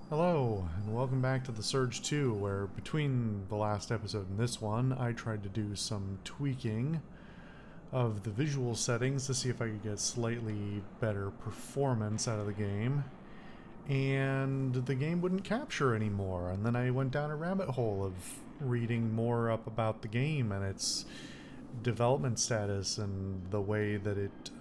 Hello, and welcome back to the Surge 2, where between the last episode and this one, I tried to do some tweaking of the visual settings to see if I could get slightly better performance out of the game. And the game wouldn't capture anymore, and then I went down a rabbit hole of reading more up about the game and its development status and the way that it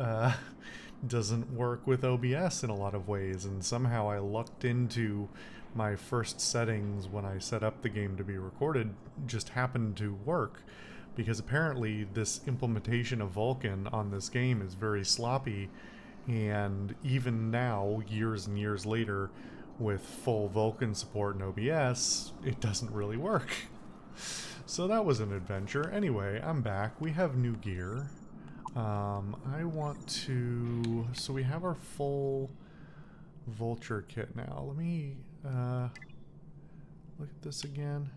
doesn't work with OBS in a lot of ways, and somehow I lucked into my first settings when I set up the game to be recorded just happened to work, because apparently this implementation of Vulkan on this game is very sloppy, and even now, years and years later, with full Vulkan support in OBS, it doesn't really work. So that was an adventure. Anyway, I'm back. We have new gear. I want to... So we have our full vulture kit now. Let me look at this again.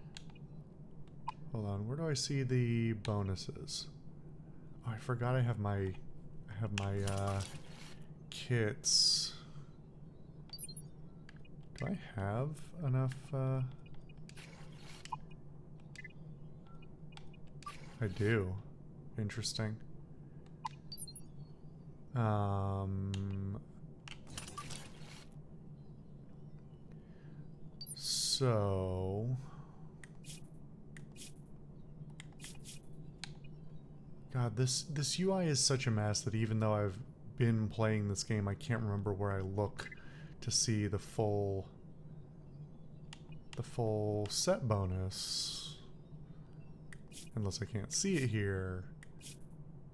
Hold on. Where do I see the bonuses? Oh, I forgot I have my kits. Do I have enough? I do. Interesting. So... God, this UI is such a mess that even though I've been playing this game, I can't remember where I look to see the full set bonus. Unless I can't see it here.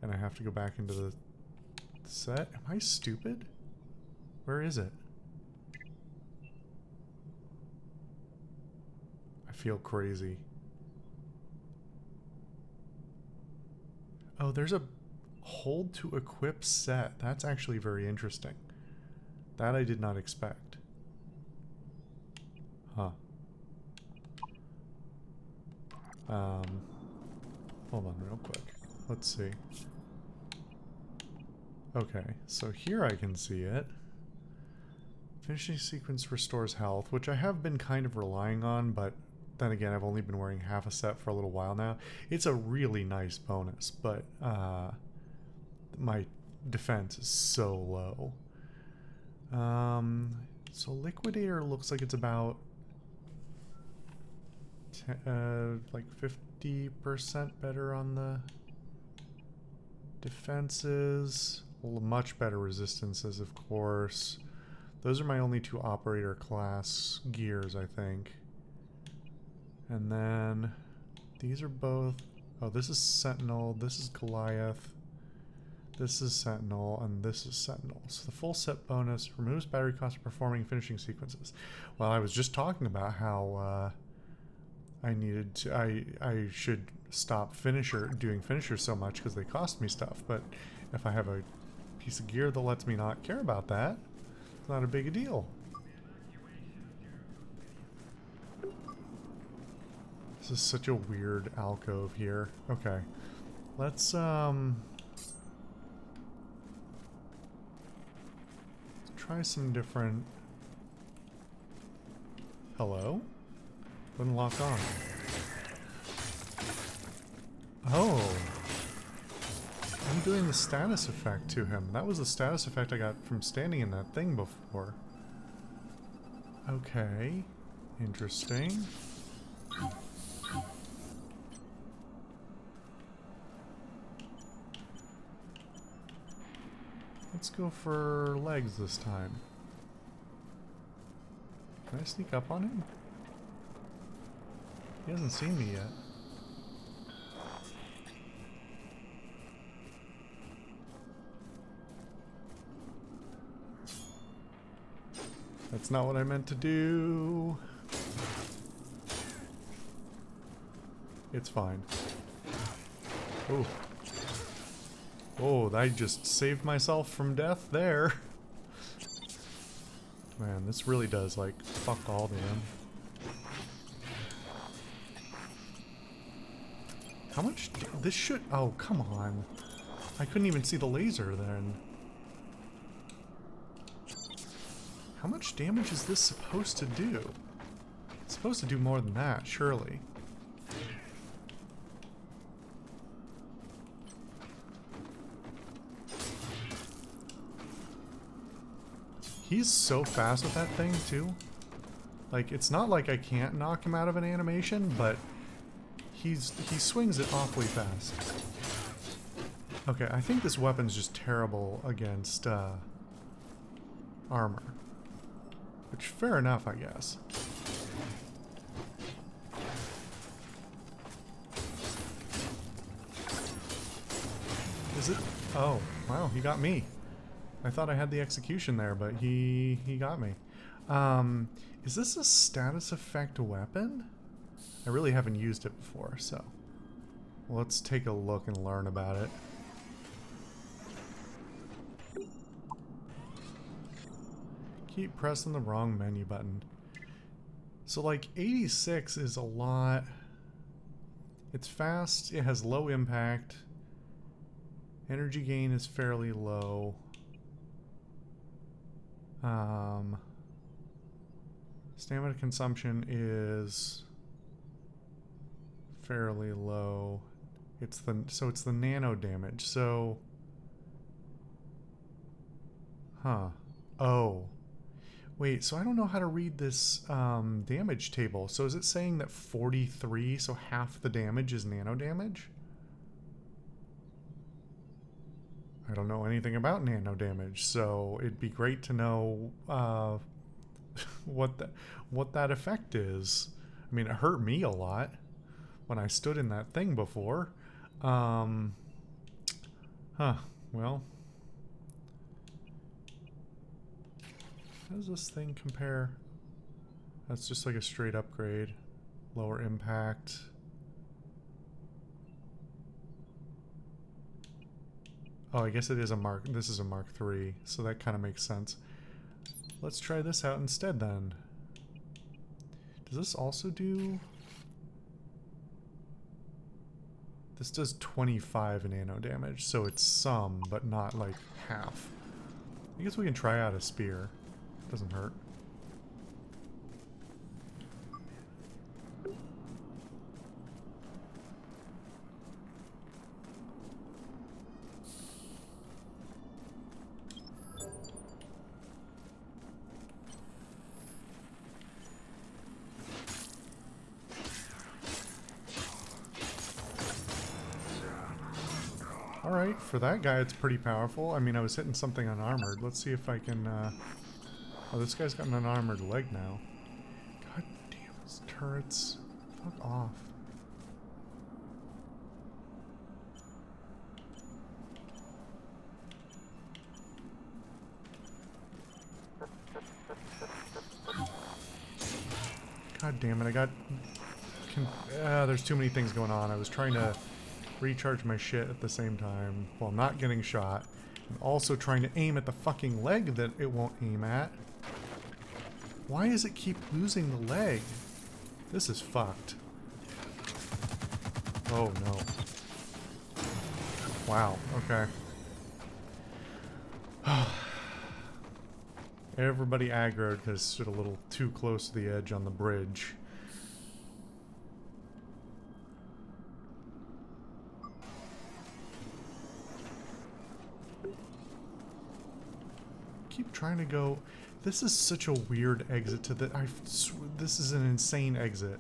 And I have to go back into the set. Am I stupid? Where is it? I feel crazy. Oh, there's a hold to equip set. That's actually very interesting. That I did not expect. Huh. Hold on real quick. Let's see. Okay, so here I can see it. Finishing sequence restores health, which I have been kind of relying on, but then again, I've only been wearing half a set for a little while now. It's a really nice bonus, but my defense is so low. So Liquidator looks like it's about like 50% better on the defenses. Much better resistances, of course. Those are my only two operator class gears, I think. And then these are both... Oh, this is Sentinel, this is Goliath, this is Sentinel, and this is Sentinel. So the full set bonus removes battery cost of performing finishing sequences. Well, I was just talking about how I needed to... I should stop doing finishers so much because they cost me stuff, but if I have a piece of gear that lets me not care about that, it's not a big a deal. This is such a weird alcove here. Okay. Let's try some different... Hello? Wouldn't lock on. Oh! I'm doing the status effect to him. That was the status effect I got from standing in that thing before. Okay. Interesting. Let's go for legs this time. Can I sneak up on him? He hasn't seen me yet. That's not what I meant to do. It's fine. Oh. Oh, I just saved myself from death there. Man, this really does, like, fuck all to him. How much... This should... Oh, come on. I couldn't even see the laser then. How much damage is this supposed to do? It's supposed to do more than that, surely. He's so fast with that thing, too. Like, it's not like I can't knock him out of an animation, but he swings it awfully fast. Okay, I think this weapon's just terrible against armor. Which, fair enough, I guess. Is it? Oh, wow, he got me. I thought I had the execution there, but he got me. Is this a status effect weapon? I really haven't used it before, so let's take a look and learn about it. Keep pressing the wrong menu button. So like 86 is a lot. It's fast, it has low impact. Energy gain is fairly low. Stamina consumption is fairly low. It's the nano damage. So, oh, wait. So I don't know how to read this damage table. So is it saying that 43? So half the damage is nano damage? I don't know anything about nano damage, so it'd be great to know what that effect is. I mean, it hurt me a lot when I stood in that thing before. Well, how does this thing compare? That's just like a straight upgrade. Lower impact. Oh, I guess it is a Mark. This is a Mark III, so that kind of makes sense. Let's try this out instead then. Does this also do... This does 25 nano damage, so it's some, but not like half. I guess we can try out a spear. Doesn't hurt. Alright, for that guy it's pretty powerful. I mean, I was hitting something unarmored. Let's see if I can, Oh, this guy's got an unarmored leg now. God damn, these turrets. Fuck off. God damn it, I got... there's too many things going on. I was trying to recharge my shit at the same time while not getting shot. And also trying to aim at the fucking leg that it won't aim at. Why does it keep losing the leg? This is fucked. Oh no. Wow, okay. Everybody aggroed because stood a little too close to the edge on the bridge. Keep trying to go. This is such a weird exit to the. This is an insane exit.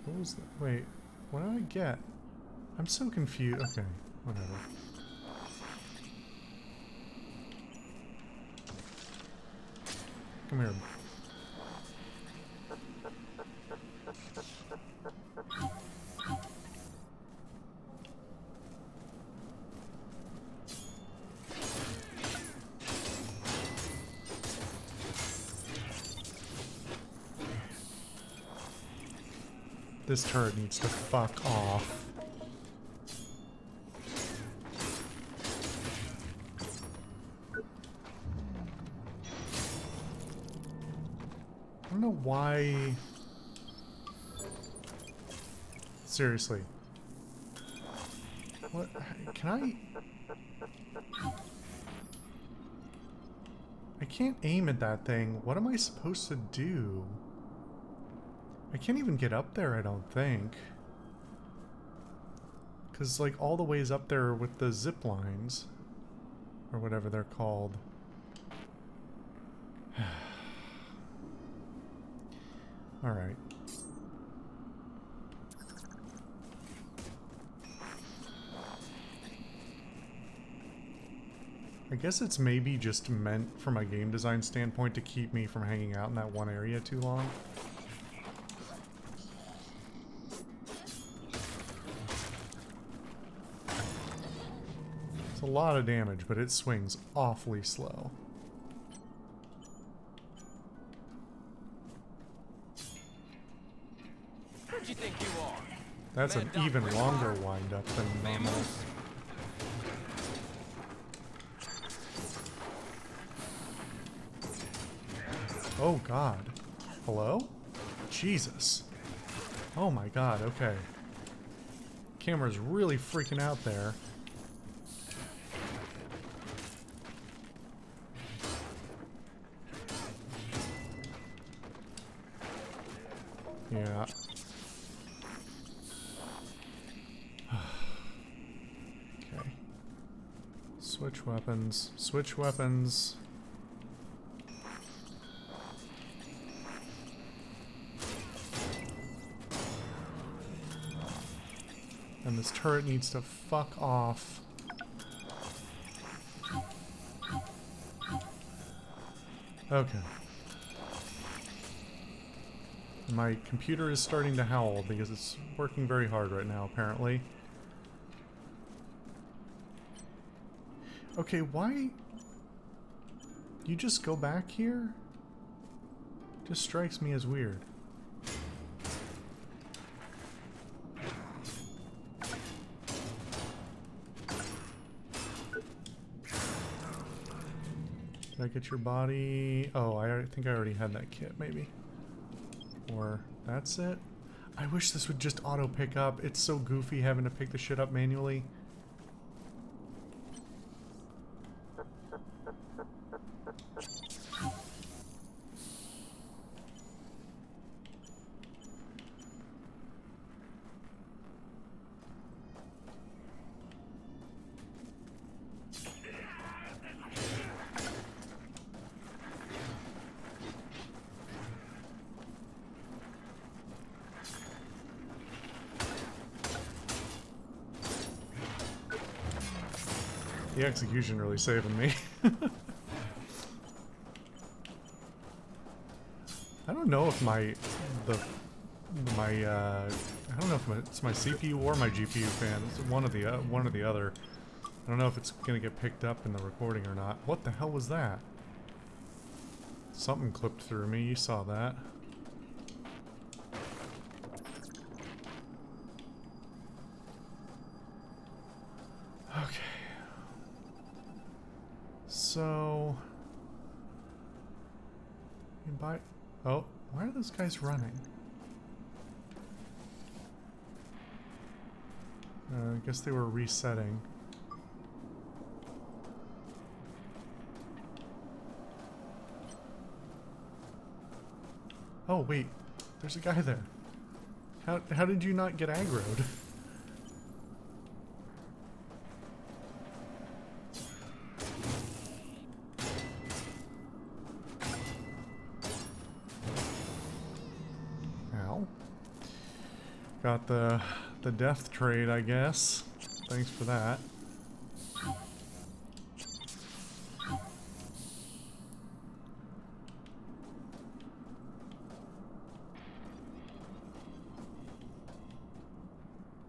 What was that? Wait. What did I get? I'm so confused. Okay, whatever. Come here. This turret needs to fuck off. don't know why... Seriously. What? Can I... I can't aim at that thing. What am I supposed to do? I can't even get up there, I don't think. Because, like, all the ways up there with the zip lines. Or whatever they're called. Alright. I guess it's maybe just meant from a game design standpoint to keep me from hanging out in that one area too long. It's a lot of damage, but it swings awfully slow. Who do you think you are? That's an even longer wind-up than normal. Oh god. Hello? Jesus. Oh my god, okay. Camera's really freaking out there. Yeah. Okay. Switch weapons. Switch weapons. And this turret needs to fuck off. Okay. My computer is starting to howl because it's working very hard right now, apparently. Okay, why... You just go back here? Just strikes me as weird. Did I get your body? Oh, I think I already had that kit, maybe. Or that's it? I wish this would just auto pick up. It's so goofy having to pick the shit up manually. The execution really saving me. I don't know if I don't know if it's my CPU or my GPU fan. It's one or the other. I don't know if it's gonna get picked up in the recording or not. What the hell was that? Something clipped through me. You saw that. Okay. So, you buy. Oh, why are those guys running? I guess they were resetting. Oh wait, there's a guy there. How did you not get aggroed? Got the death trade, I guess. Thanks for that.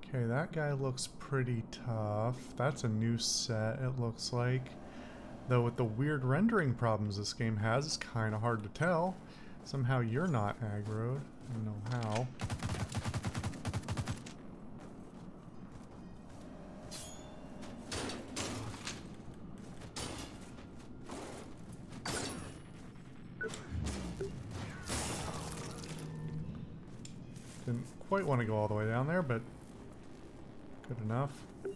Okay, that guy looks pretty tough. That's a new set, it looks like. Though with the weird rendering problems this game has, it's kind of hard to tell. Somehow you're not aggroed. I don't know how. Didn't quite want to go all the way down there, but good enough. Are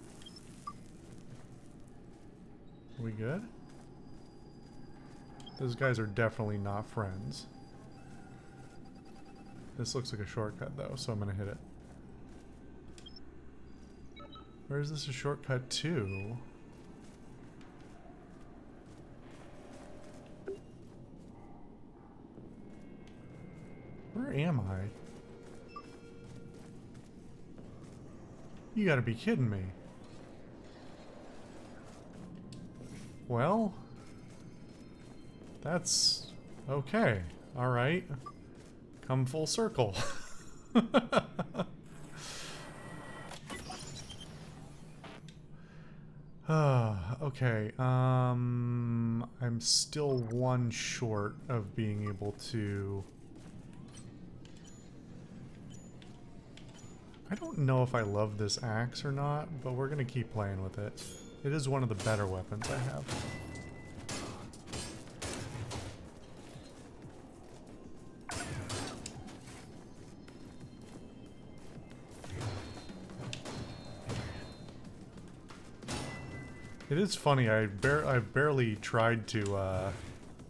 we good? Those guys are definitely not friends. This looks like a shortcut though, so I'm gonna hit it. Where is this a shortcut to? Where am I? You gotta be kidding me. Well, that's okay. Alright. Come full circle. Okay, I'm still one short of being able to... I don't know if I love this axe or not, but we're gonna keep playing with it. It is one of the better weapons I have. It is funny, I've barely tried to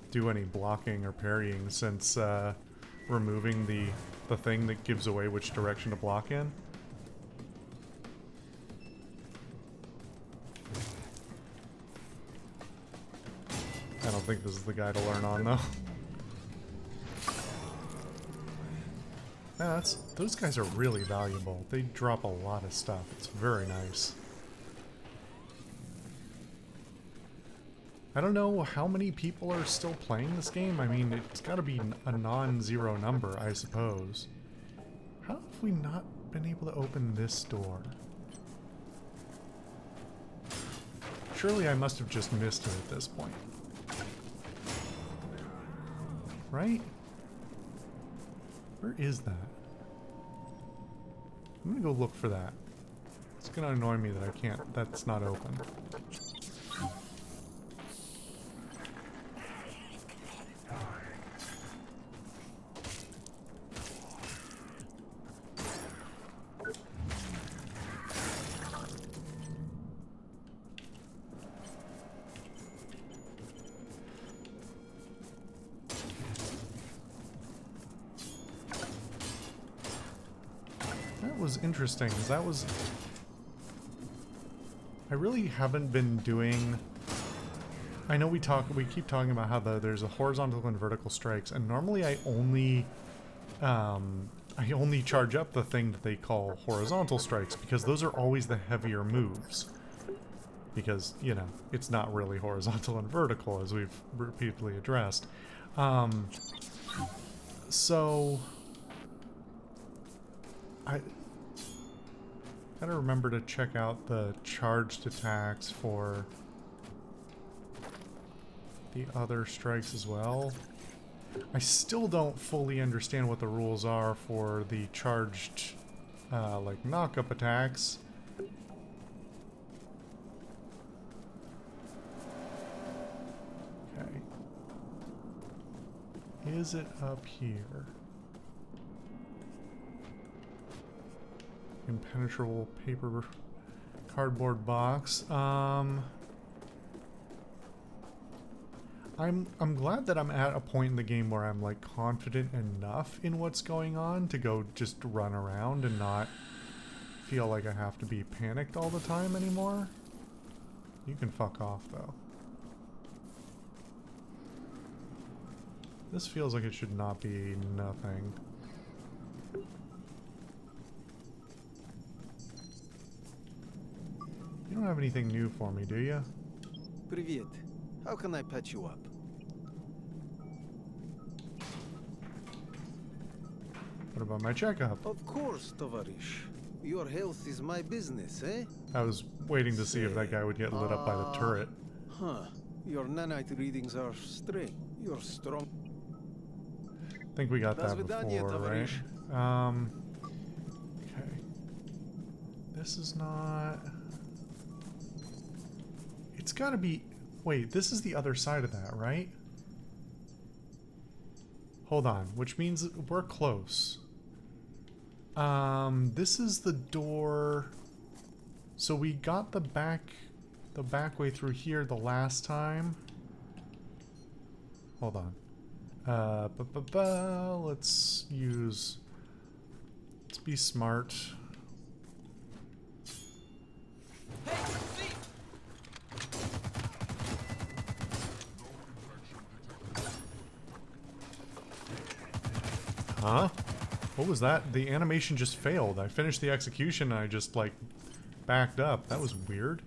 do any blocking or parrying since removing the thing that gives away which direction to block in. I don't think this is the guy to learn on though. Yeah, those guys are really valuable. They drop a lot of stuff. It's very nice. I don't know how many people are still playing this game. I mean, it's got to be a non-zero number, I suppose. How have we not been able to open this door? Surely I must have just missed it at this point. Right? Where is that? I'm gonna go look for that. It's gonna annoy me that I can't, that's not open. That was interesting, because that was... I really haven't been doing... I know we keep talking about how there's a horizontal and vertical strikes, and normally I only charge up the thing that they call horizontal strikes, because those are always the heavier moves. Because, you know, it's not really horizontal and vertical, as we've repeatedly addressed. So... I gotta remember to check out the charged attacks for the other strikes as well. I still don't fully understand what the rules are for the charged, like, knock-up attacks. Okay. Is it up here? Impenetrable paper cardboard box. I'm glad that I'm at a point in the game where I'm like confident enough in what's going on to go just run around and not feel like I have to be panicked all the time anymore. You can fuck off though. This feels like it should not be nothing. You don't have anything new for me, do you? Привет. How can I patch you up? What about my checkup? Of course, Tovarish. Your health is my business, eh? I was waiting to see if that guy would get lit up by the turret. Huh. Your nanite readings are strange. You're strong. I think we got that before, right? Okay. This is not... It's gotta be... Wait, this is the other side of that, right? Hold on, which means we're close. This is the door. So we got the back way through here the last time. Hold on. Let's be smart. Hey, see! Huh? What was that? The animation just failed. I finished the execution and I just, like, backed up. That was weird.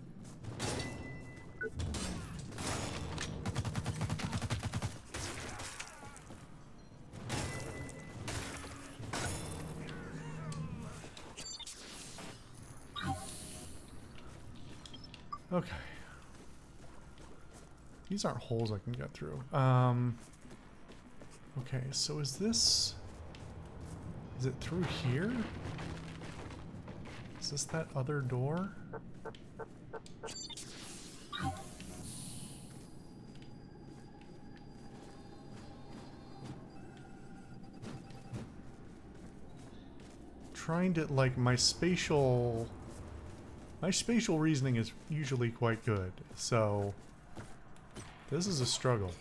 Okay. These aren't holes I can get through. Okay, so is it through here? Is this that other door? Trying to, like, my spatial reasoning is usually quite good, so this is a struggle.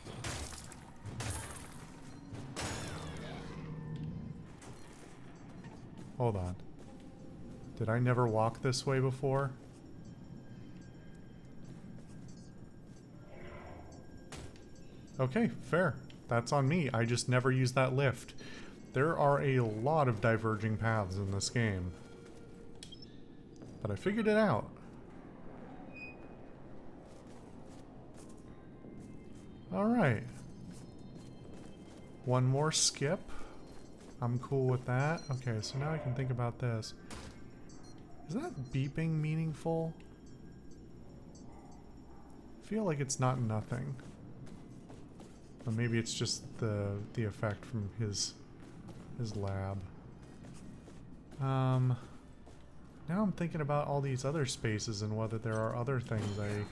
Hold on. Did I never walk this way before? Okay, fair. That's on me. I just never used that lift. There are a lot of diverging paths in this game. But I figured it out. Alright. One more skip. I'm cool with that. Okay, so now I can think about this. Is that beeping meaningful? I feel like it's not nothing. Or maybe it's just the effect from his lab. Now I'm thinking about all these other spaces and whether there are other things I...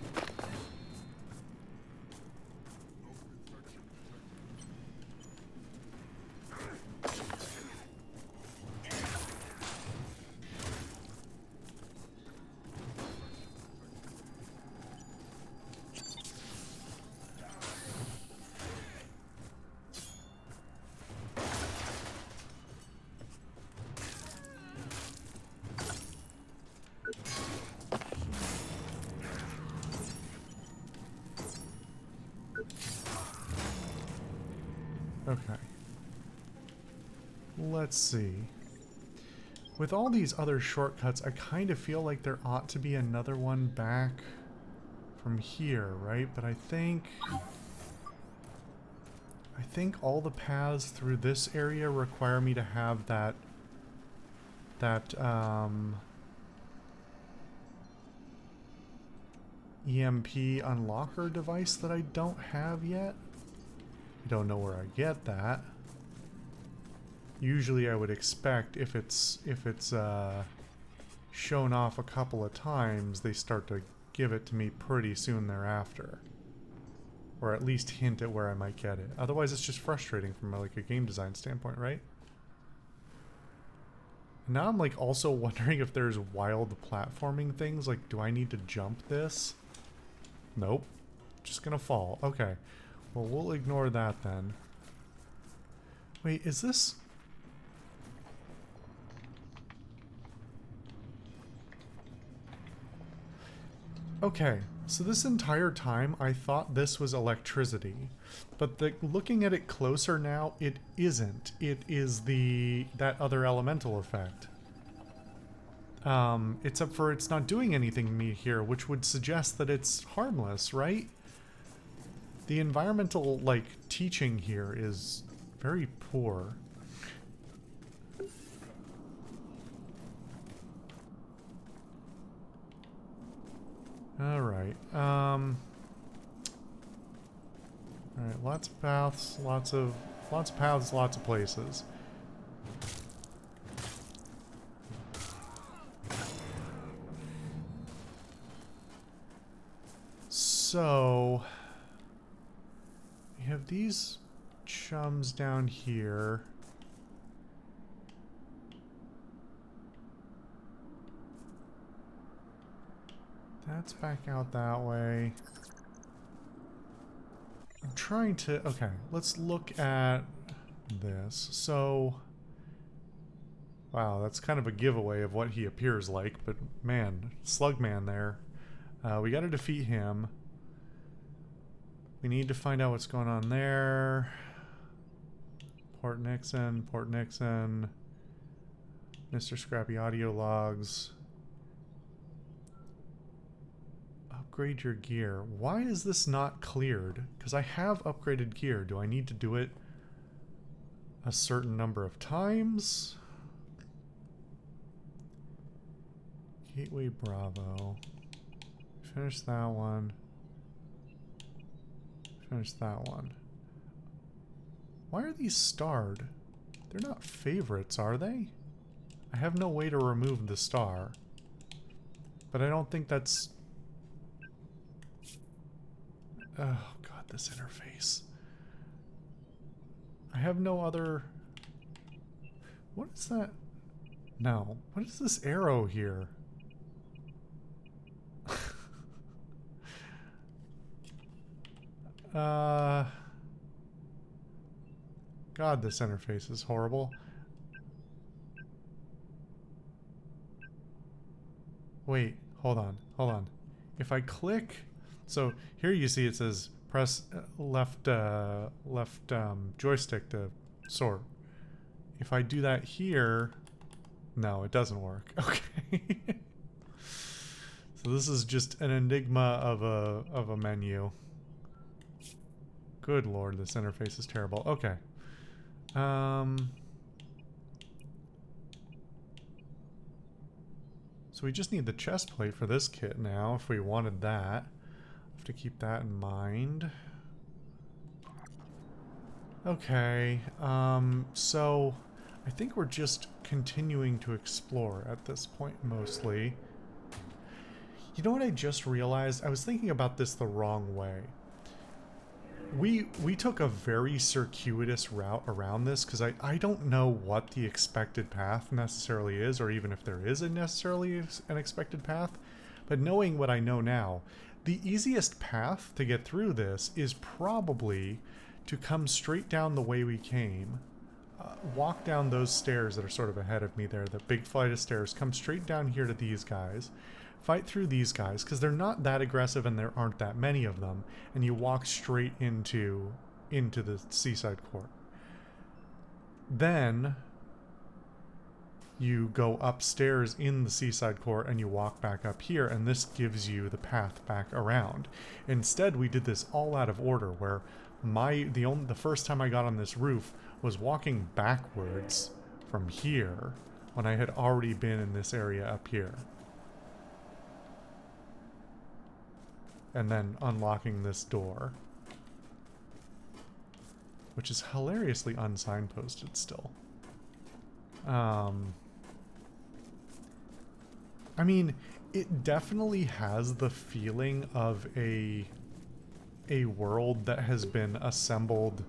Okay. Let's see. With all these other shortcuts, I kind of feel like there ought to be another one back from here, right? But I think all the paths through this area require me to have that EMP unlocker device that I don't have yet. I don't know where I get that. Usually I would expect if it's shown off a couple of times, they start to give it to me pretty soon thereafter. Or at least hint at where I might get it. Otherwise it's just frustrating from like a game design standpoint, right? And now I'm like also wondering if there's wild platforming things, like do I need to jump this? Nope. Just gonna fall. Okay. Well, we'll ignore that then. Wait, is this... Okay, so this entire time I thought this was electricity, but looking at it closer now, it isn't. It is that other elemental effect. Except for it's not doing anything to me here, which would suggest that it's harmless, right? The environmental, like, teaching here is very poor. Alright, alright, lots of paths, lots of paths, lots of places. So... we have these chums down here. That's back out that way. I'm trying to... Okay, let's look at this. So... Wow, that's kind of a giveaway of what he appears like, but man, Slugman there. We gotta defeat him. We need to find out what's going on there. Port Nixon, Mr. Scrappy audio logs. Upgrade your gear. Why is this not cleared? Because I have upgraded gear. Do I need to do it a certain number of times? Gateway Bravo. Finish that one. Finish that one. Why are these starred? They're not favorites, are they? I have no way to remove the star. But I don't think that's... Oh god, this interface. I have no other... What is that? No. What is this arrow here? God, this interface is horrible. Wait, hold on. If I click... So, here you see it says press left joystick to sort. If I do that here... No, it doesn't work. Okay. So this is just an enigma of a menu. Good lord, this interface is terrible. Okay. So we just need the chest plate for this kit now, if we wanted that. Have to keep that in mind. Okay, so I think we're just continuing to explore at this point, mostly. You know what I just realized? I was thinking about this the wrong way. We took a very circuitous route around this because I don't know what the expected path necessarily is, or even if there is necessarily an expected path. But knowing what I know now, the easiest path to get through this is probably to come straight down the way we came. Walk down those stairs that are sort of ahead of me there, the big flight of stairs, come straight down here to these guys. Fight through these guys, because they're not that aggressive and there aren't that many of them, and you walk straight into the seaside court. Then you go upstairs in the seaside court and you walk back up here, and this gives you the path back around. Instead, we did this all out of order, where the first time I got on this roof was walking backwards from here when I had already been in this area up here. And then unlocking this door, which is hilariously unsignposted still. I mean, it definitely has the feeling of a world that has been assembled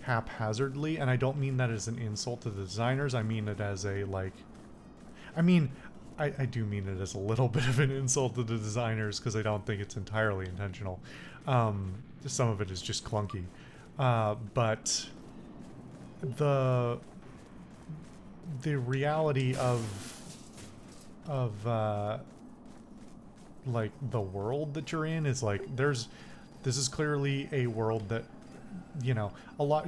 haphazardly, and I don't mean that as an insult to the designers. I mean it as a, like... I mean... I do mean it as a little bit of an insult to the designers, because I don't think it's entirely intentional. Some of it is just clunky. But the reality of like the world that you're in is like, this is clearly a world that, you know,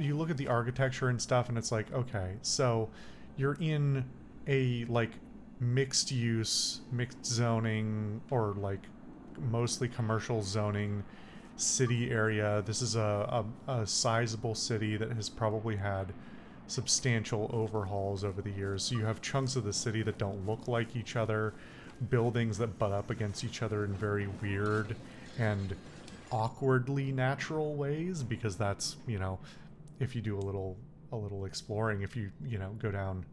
you look at the architecture and stuff and it's like, okay, so you're in a like mixed use, mixed zoning, or like mostly commercial zoning city area. This is a sizable city that has probably had substantial overhauls over the years. So you have chunks of the city that don't look like each other, buildings that butt up against each other in very weird and awkwardly natural ways, because that's, you know, if you do a little exploring, if you know, go down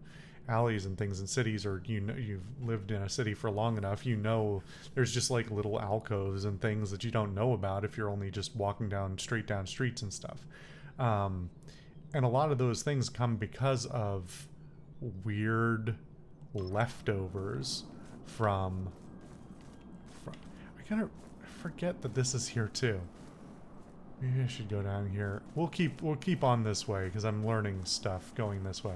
alleys and things in cities, or you know, you've lived in a city for long enough, you know there's just like little alcoves and things that you don't know about if you're only just walking straight down streets and stuff. And a lot of those things come because of weird leftovers from I I gotta forget that this is here too. Maybe I should go down here. We'll keep on this way because I'm learning stuff going this way.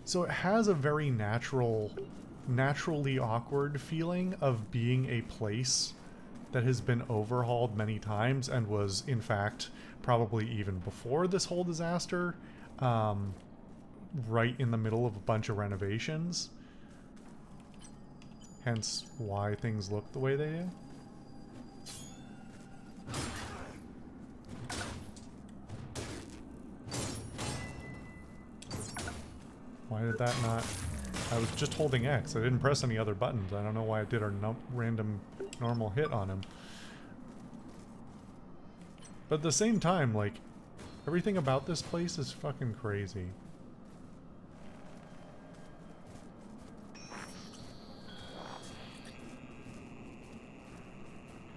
So it has a very naturally awkward feeling of being a place that has been overhauled many times and was, in fact, probably even before this whole disaster, right in the middle of a bunch of renovations. Hence why things look the way they do. Why did that not... I was just holding X. I didn't press any other buttons. I don't know why it did a random normal hit on him. But at the same time, like, everything about this place is fucking crazy.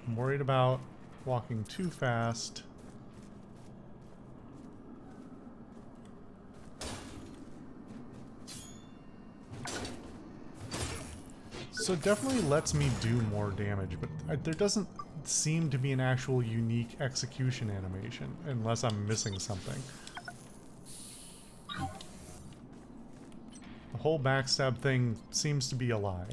I'm worried about walking too fast. So it definitely lets me do more damage, but there doesn't seem to be an actual unique execution animation, unless I'm missing something. The whole backstab thing seems to be a lie.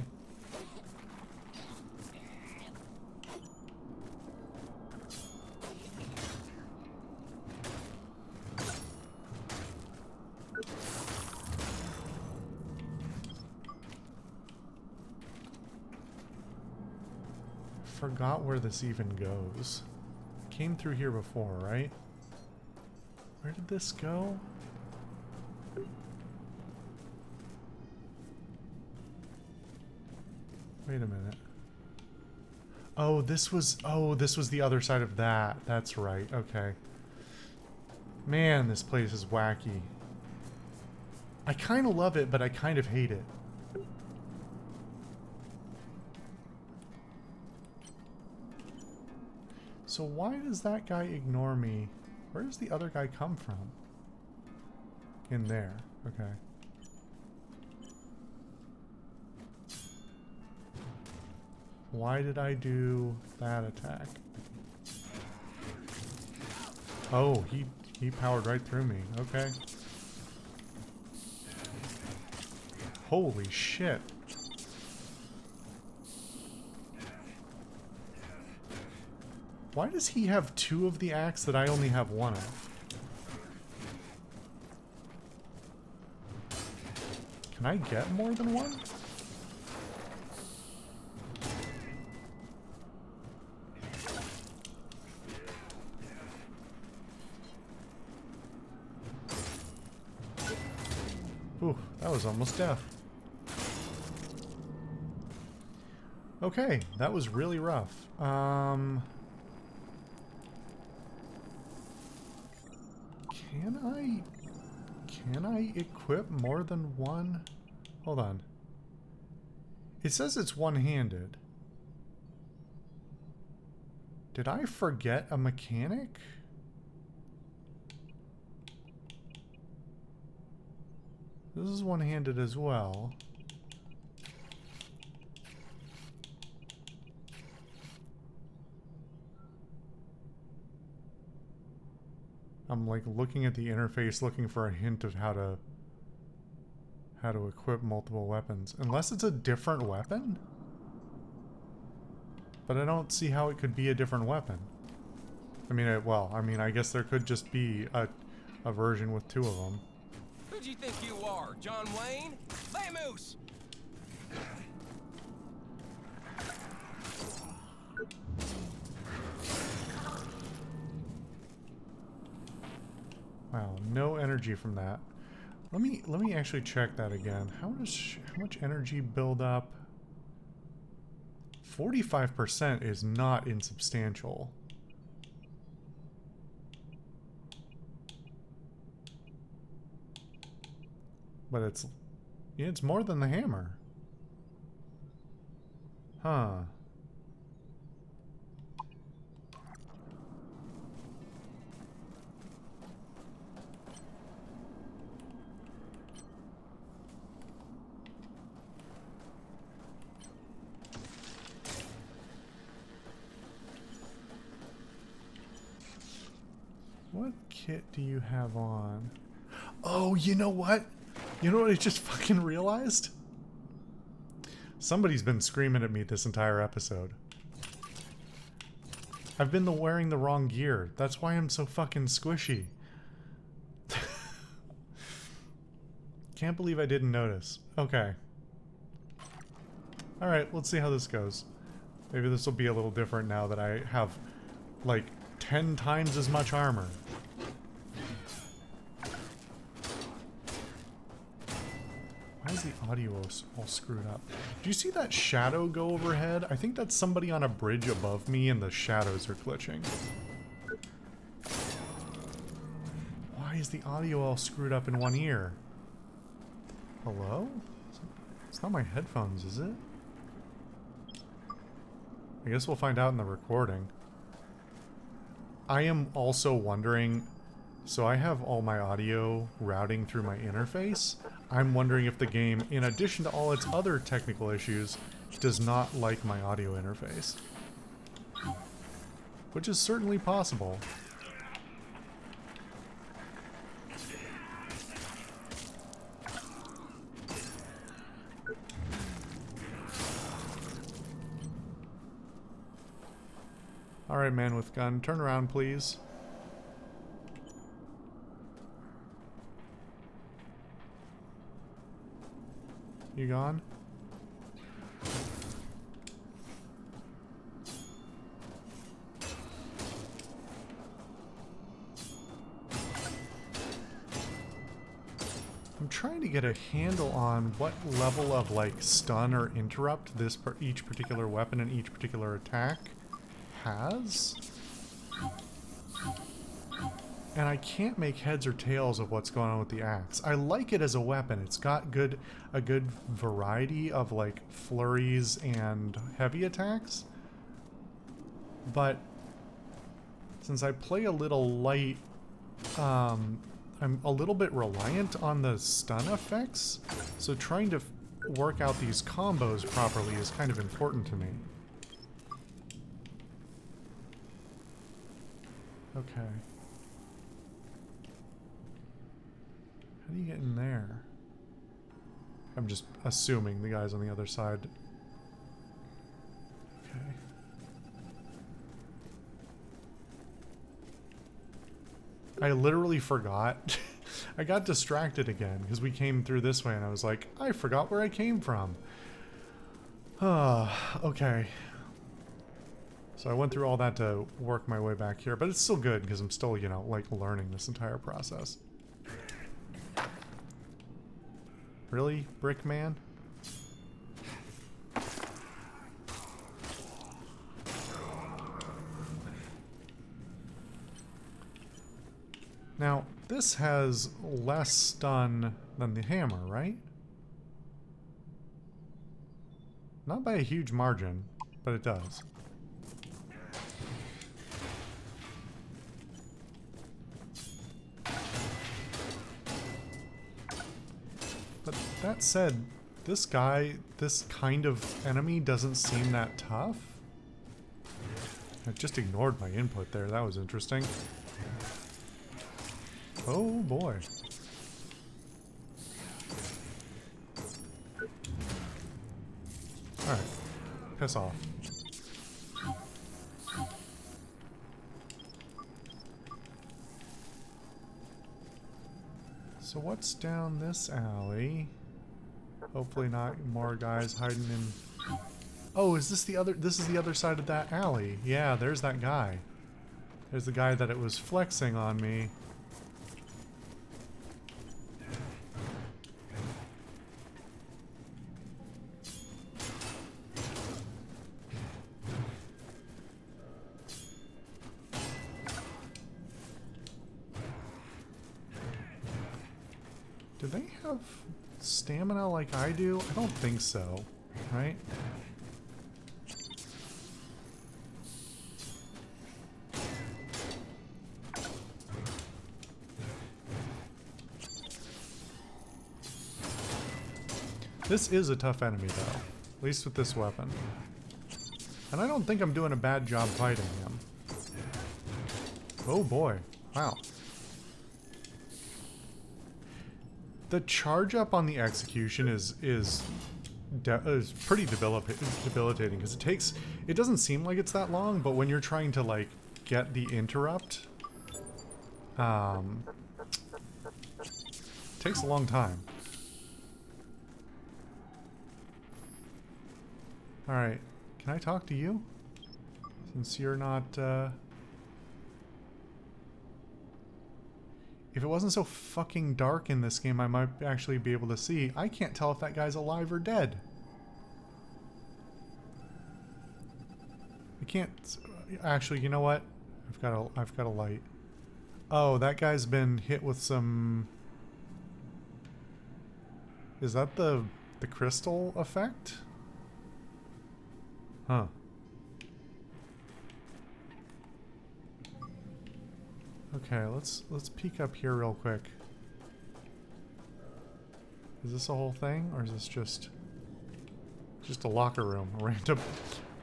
Forgot where this even goes. Came through here before, right? Where did this go? Wait a minute. Oh, this was the other side of that. That's right. Okay. Man, this place is wacky. I kind of love it, but I kind of hate it. So why does that guy ignore me? Where does the other guy come from? In there. Okay. Why did I do that attack? Oh, he powered right through me. Okay. Holy shit. Why does he have 2 of the axe that I only have 1 of? Can I get more than 1? Ooh, that was almost death. Okay, that was really rough. Can I equip more than 1? Hold on. It says it's one-handed. Did I forget a mechanic? This is one-handed as well. I'm like looking at the interface looking for a hint of how to equip multiple weapons. Unless it's a different weapon? But I don't see how it could be a different weapon. I mean, I guess there could just be a version with 2 of them. Who do you think you are, John Wayne? Vamoose! Wow, no energy from that. Let me actually check that again. How much energy build up? 45% is not insubstantial. But it's more than the hammer. Huh. What kit do you have on? Oh, you know what? You know what I just fucking realized? Somebody's been screaming at me this entire episode. I've been wearing the wrong gear. That's why I'm so fucking squishy. Can't believe I didn't notice. Okay. Alright, let's see how this goes. Maybe this will be a little different now that I have, like, 10 times as much armor. Why is the audio all screwed up? Do you see that shadow go overhead? I think that's somebody on a bridge above me and the shadows are glitching. Why is the audio all screwed up in one ear? Hello? It's not my headphones, is it? I guess we'll find out in the recording. I am also wondering, so I have all my audio routing through my interface. I'm wondering if the game, in addition to all its other technical issues, does not like my audio interface. Which is certainly possible. Alright, man with gun, turn around, please. You gone? I'm trying to get a handle on what level of, like, stun or interrupt each particular weapon and each particular attack has. And I can't make heads or tails of what's going on with the axe. I like it as a weapon. It's got a good variety of, like, flurries and heavy attacks. But since I play a little light, I'm a little bit reliant on the stun effects. So trying to work out these combos properly is kind of important to me. Okay. How do you get in there? I'm just assuming the guy's on the other side. Okay. I literally forgot. I got distracted again because we came through this way and I was like, I forgot where I came from. Okay. So I went through all that to work my way back here, but it's still good because I'm still, you know, like, learning this entire process. Really, Brick Man? Now, this has less stun than the hammer, right? Not by a huge margin, but it does. But that said, this guy, this kind of enemy doesn't seem that tough. I just ignored my input there. That was interesting. Oh boy. Alright. Piss off. So what's down this alley? Hopefully not more guys hiding in... Oh, is this the other... This is the other side of that alley. Yeah, there's that guy. There's the guy that it was flexing on me. Do they have stamina like I do? I don't think so, right? This is a tough enemy though, at least with this weapon. And I don't think I'm doing a bad job fighting him. Oh boy. Wow. The charge up on the execution is pretty debilitating because it doesn't seem like it's that long, but when you're trying to like get the interrupt, takes a long time. All right, can I talk to you? Since you're not. If it wasn't so fucking dark in this game, I might actually be able to see. I can't tell if that guy's alive or dead. I can't... Actually, you know what? I've got a light. Oh, that guy's been hit with some... Is that the crystal effect? Huh. Okay, let's peek up here real quick. Is this a whole thing, or is this just a locker room? A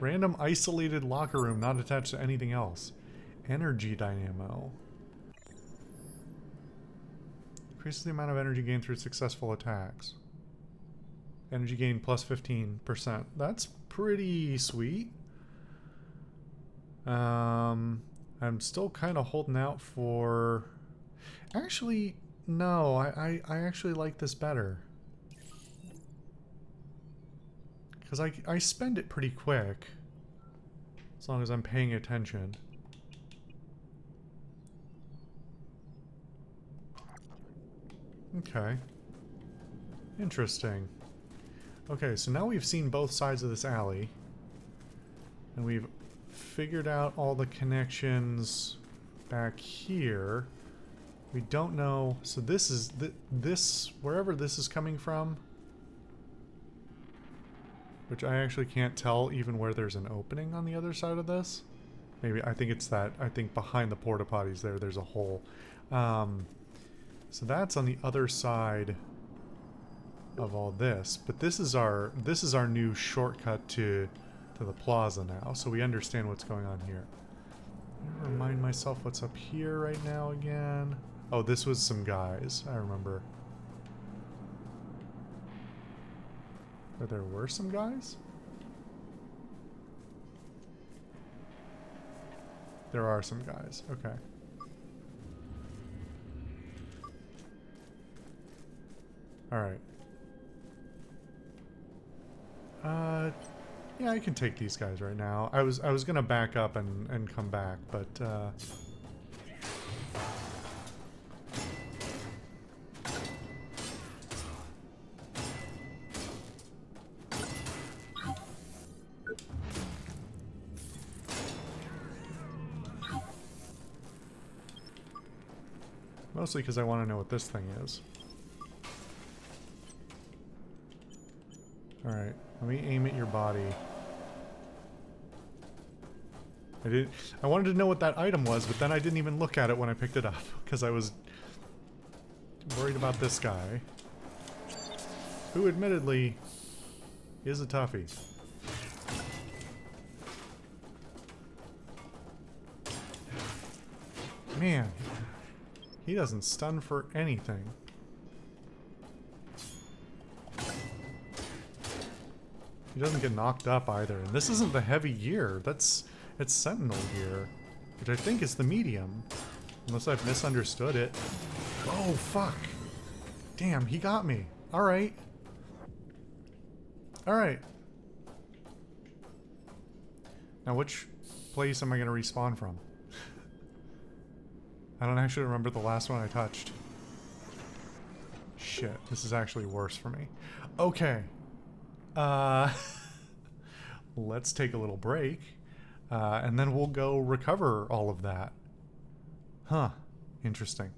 random isolated locker room, not attached to anything else. Energy dynamo. Increases the amount of energy gained through successful attacks. Energy gain plus 15%. That's pretty sweet. I'm still kind of holding out for... Actually, no, I actually like this better. Because I spend it pretty quick. As long as I'm paying attention. Okay. Interesting. Okay, so now we've seen both sides of this alley. And we've figured out all the connections back here. We don't know. So this is this wherever this is coming from, which I actually can't tell even where there's an opening on the other side of this. Maybe I think it's that. I think behind the porta potties there's a hole. So that's on the other side of all this. But this is our new shortcut to the plaza now, so we understand what's going on here. Remind myself what's up here right now again. Oh, this was some guys, I remember. Or there were some guys? There are some guys, okay. Alright. Yeah, I can take these guys right now. I was gonna back up and come back, but mostly because I want to know what this thing is. Alright, let me aim at your body. I wanted to know what that item was, but then I didn't even look at it when I picked it up, because I was worried about this guy. Who admittedly is a toughie. Man, he doesn't stun for anything. He doesn't get knocked up either. And this isn't the heavy gear. It's Sentinel gear, which I think is the medium. Unless I've misunderstood it. Oh, fuck. Damn, he got me. Alright. Alright. Now, which place am I going to respawn from? I don't actually remember the last one I touched. Shit, this is actually worse for me. Okay. Let's take a little break. And then we'll go recover all of that. Huh. Interesting.